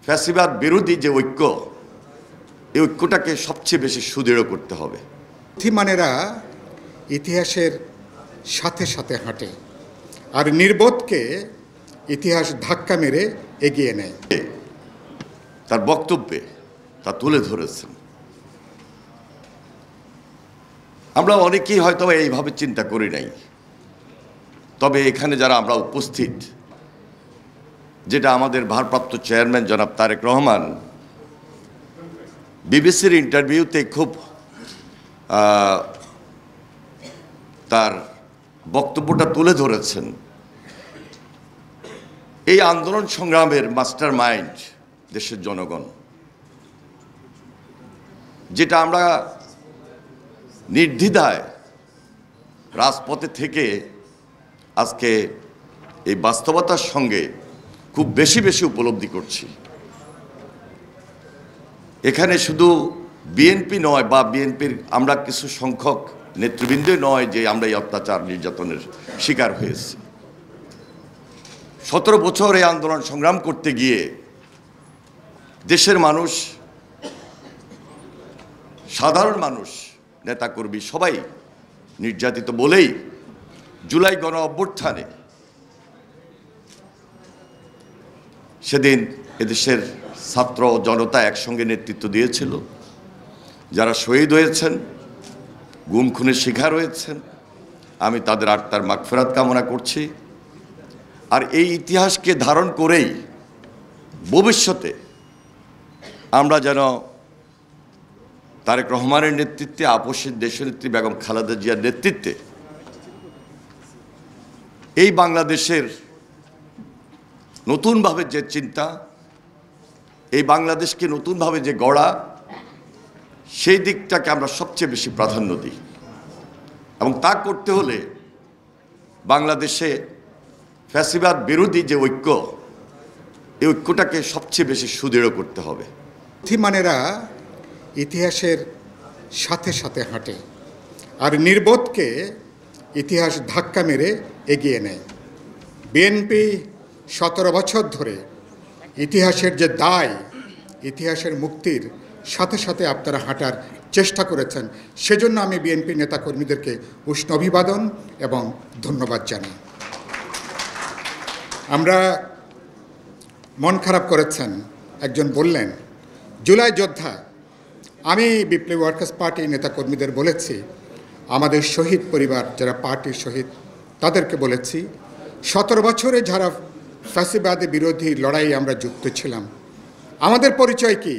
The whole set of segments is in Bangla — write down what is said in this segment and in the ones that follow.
ফ্যাসিবাদ বিরোধী যে ঐক্য, এই ঐক্যটাকে সবচেয়ে বেশি সুদৃঢ় করতে হবে। বুদ্ধিমানেরা ইতিহাসের সাথে সাথে হাঁটে, আর নির্বোধকে ইতিহাস ধাক্কা মেরে এগিয়ে নেয়। তার বক্তব্যে তা তুলে ধরেছেন। আমরা অনেকেই হয়তো এইভাবে চিন্তা করি নাই, তবে এখানে যারা আমরা উপস্থিত, যেটা আমাদের ভারপ্রাপ্ত চেয়ারম্যান জনাব তারেক রহমান বিবিসির ইন্টারভিউতে খুব তার বক্তব্যটা তুলে ধরেছেন। এই আন্দোলন সংগ্রামের মাস্টার মাইন্ড দেশের জনগণ, যেটা আমরা নির্দ্বিধায় রাজপথে থেকে আজকে এই বাস্তবতার সঙ্গে খুব বেশি বেশি উপলব্ধি করছি। এখানে শুধু বিএনপি নয় বা বিএনপির আমরা কিছু সংখ্যক নেতৃবৃন্দই নয় যে আমরা এই অত্যাচার নির্যাতনের শিকার হয়েছি। 17 বছর এই আন্দোলন সংগ্রাম করতে গিয়ে দেশের মানুষ, সাধারণ মানুষ, নেতাকর্মী সবাই নির্যাতিত বলেই জুলাই গণ অভ্যুত্থানে সেদিন এদেশের ছাত্র জনতা একসঙ্গে নেতৃত্ব দিয়েছিল। যারা শহীদ হয়েছেন, গুম খুনের শিকার হয়েছেন, আমি তাদের আত্মার মাগফিরাত কামনা করছি। আর এই ইতিহাসকে ধারণ করেই ভবিষ্যতে আমরা যেন তারেক রহমানের নেতৃত্বে, আপসের দেশনেত্রী বেগম খালেদা জিয়ার নেতৃত্বে এই বাংলাদেশের নতুনভাবে যে চিন্তা, এই বাংলাদেশকে নতুনভাবে যে গড়া, সেই দিকটাকে আমরা সবচেয়ে বেশি প্রাধান্য দিই। এবং তা করতে হলে বাংলাদেশে ফ্যাসিবাদ বিরোধী যে ঐক্য, এই ঐক্যটাকে সবচেয়ে বেশি সুদৃঢ় করতে হবে। বুদ্ধিমানেরা ইতিহাসের সাথে সাথে হাঁটে, আর নির্বোধকে ইতিহাস ধাক্কা মেরে এগিয়ে নেয়। বিএনপি 17 বছর ধরে ইতিহাসের যে দায়, ইতিহাসের মুক্তির সাথে সাথে আপনারা হাঁটার চেষ্টা করেছেন। সেজন্য আমি বিএনপি নেতাকর্মীদেরকে উষ্ণ অভিবাদন এবং ধন্যবাদ জানাই। আমরা মন খারাপ করেছেন, একজন বললেন জুলাই যোদ্ধা। আমি বিপ্লবী ওয়ার্কার্স পার্টির নেতাকর্মীদের বলেছি, আমাদের শহীদ পরিবার যারা পার্টির শহীদ, তাদেরকে বলেছি 17 বছরে যারা ফ্যাসিবাদী বিরোধী লড়াই আমরা যুক্ত ছিলাম, আমাদের পরিচয় কি?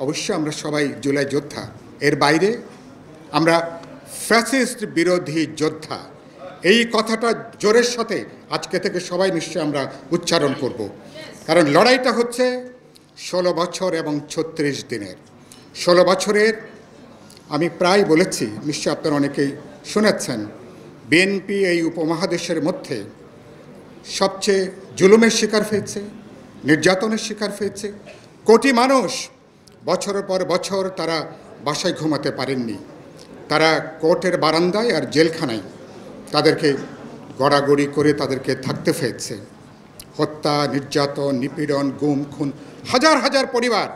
অবশ্যই আমরা সবাই জুলাই যোদ্ধা। এর বাইরে আমরা ফ্যাসিস্ট বিরোধী যোদ্ধা, এই কথাটা জোরের সাথে আজকে থেকে সবাই নিশ্চয় আমরা উচ্চারণ করব। কারণ লড়াইটা হচ্ছে 16 বছর এবং 36 দিনের। 16 বছরের আমি প্রায় বলেছি, নিশ্চয় আপনারা অনেকেই শুনেছেন, বিএনপি এই উপমহাদেশের মধ্যে সবচেয়ে জুলুমের শিকার হয়েছে, নির্যাতনের শিকার হয়েছে। কোটি মানুষ বছরের পর বছর তারা বাসায় ঘুমাতে পারেননি, তারা কোর্টের বারান্দায় আর জেলখানায় তাদেরকে গড়াগড়ি করে তাদেরকে থাকতে হয়েছে। হত্যা, নির্যাতন, নিপীড়ন, গুম খুন, হাজার হাজার পরিবার।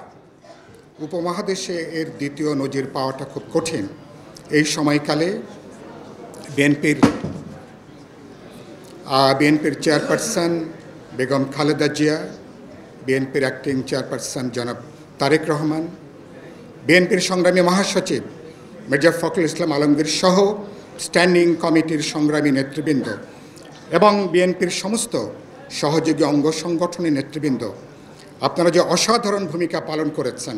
উপমহাদেশে এর দ্বিতীয় নজির পাওয়াটা খুব কঠিন। এই সময়কালে বিএনপির চেয়ারপারসন বেগম খালেদা জিয়া, বিএনপির অ্যাক্টিং চেয়ারপারসন জনাব তারেক রহমান, বিএনপির সংগ্রামী মহাসচিব মির্জা ফখরুল ইসলাম আলমগীর সহ স্ট্যান্ডিং কমিটির সংগ্রামী নেতৃবৃন্দ এবং বিএনপির সমস্ত সহযোগী অঙ্গ সংগঠনের নেতৃবৃন্দ, আপনারা যে অসাধারণ ভূমিকা পালন করেছেন,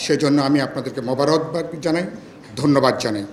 সেজন্য আমি আপনাদেরকে মোবারকবাদ জানাই, ধন্যবাদ জানাই।